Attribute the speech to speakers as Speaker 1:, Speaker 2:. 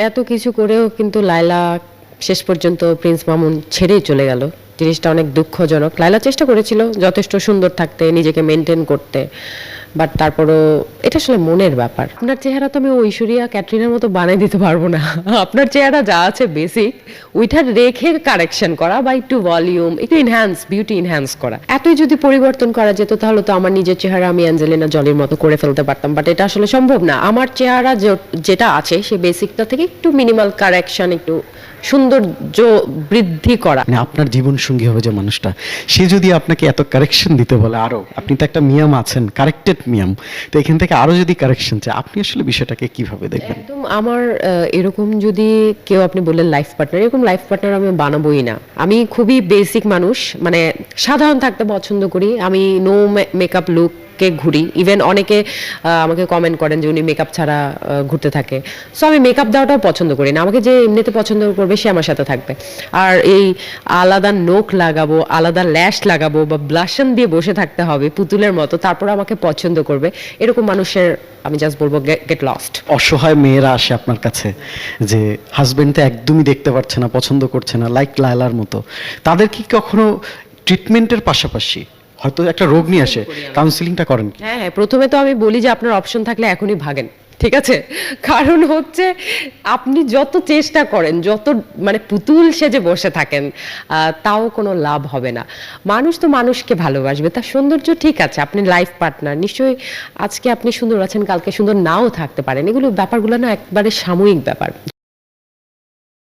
Speaker 1: এত কিছু করেও কিন্তু লায়লা শেষ পর্যন্ত প্রিন্স মামুন ছেড়েই চলে গেল। জিনিসটা অনেক দুঃখজনক। লায়লা চেষ্টা করেছিল যথেষ্ট সুন্দর থাকতে, নিজেকে মেনটেন করতে, বাট তারপরও এটা আসলে মনের ব্যাপার। আপনার চেহারা তো আমি ঐশ্বরিয়া ক্যাটরিনার মতো বানিয়ে দিতে পারবো না। আপনার চেহারা যা আছে বেসিক, ওইটা রেখে কারেকশন করা বা একটু ভলিউম, একটু ইনহ্যান্স, বিউটি ইনহ্যান্স করা। এতই যদি পরিবর্তন করা যেত তাহলে তো আমার নিজের চেহারা আমি অ্যাঞ্জেলিনা জলির মতো করে ফেলতে পারতাম, বাট এটা আসলে সম্ভব না। আমার চেহারা যেটা আছে সেই বেসিকটা থেকে একটু মিনিমাল কারেকশন, একটু সৌন্দর্য বৃদ্ধি করা।
Speaker 2: মানে আপনার জীবন সঙ্গী হবে যে মানুষটা, সে যদি আপনাকে এত কারেকশন দিতে বলে, আরো আপনি তো একটা মিয়াম আছেন, কারেক্টেড মিয়াম, তো এখান থেকে আরো যদি কারেকশন চায়, আপনি আসলে বিষয়টাকে কিভাবে দেখবেন?
Speaker 1: একদম আমার এরকম যদি কেউ আপনি বললেন লাইফ পার্টনার, এরকম লাইফ পার্টনার আমি বানাবোই না। আমি খুবই বেসিক মানুষ, মানে সাধারণ থাকতে পছন্দ করি। আমি নো মেকআপ লুক কে ঘুরি। ইভেন অনেকে আমাকে কমেন্ট করেন যে উনি মেকআপ ছাড়া ঘুরতে থাকে। সো আমি মেকআপ দেওয়াটাও পছন্দ করি না। আমাকে যে এমনিতে পছন্দ করবে সে আমার সাথে থাকবে। আর এই আলাদা নোখ লাগাবো, আলাদা ল্যাশ লাগাবো বা ব্লাশন দিয়ে বসে থাকতে হবে পুতুলের মতো, তারপর আমাকে পছন্দ করবে, এরকম মানুষের আমি জাস্ট বলবো গেট লস্ট।
Speaker 2: অসহায় মেয়েরা আসে আপনার কাছে যে হাজবেন্ড তো একদমই দেখতে পারছে না, পছন্দ করছে না, লাইক লায়লার মতো, তাদের কি কখনো ট্রিটমেন্টের পাশাপাশি হয়তো একটা রোগ নিয়ে আসে, কাউন্সিলিংটা করেন?
Speaker 1: হ্যাঁ হ্যাঁ, প্রথমে তো আমি বলি যে আপনার অপশন থাকলে এখনই ভাগেন, ঠিক আছে? কারণ হচ্ছে আপনি যত চেষ্টা করেন, যত মানে পুতুল সেজে বসে থাকেন, তাও কোনো লাভ হবে না। মানুষ তো মানুষকে ভালোবাসবে, তার সৌন্দর্য ঠিক আছে, আপনি লাইফ পার্টনার, নিশ্চয়ই আজকে আপনি সুন্দর আছেন, কালকে সুন্দর নাও থাকতে পারেন। এগুলো ব্যাপারগুলো না একবারে সাময়িক ব্যাপার।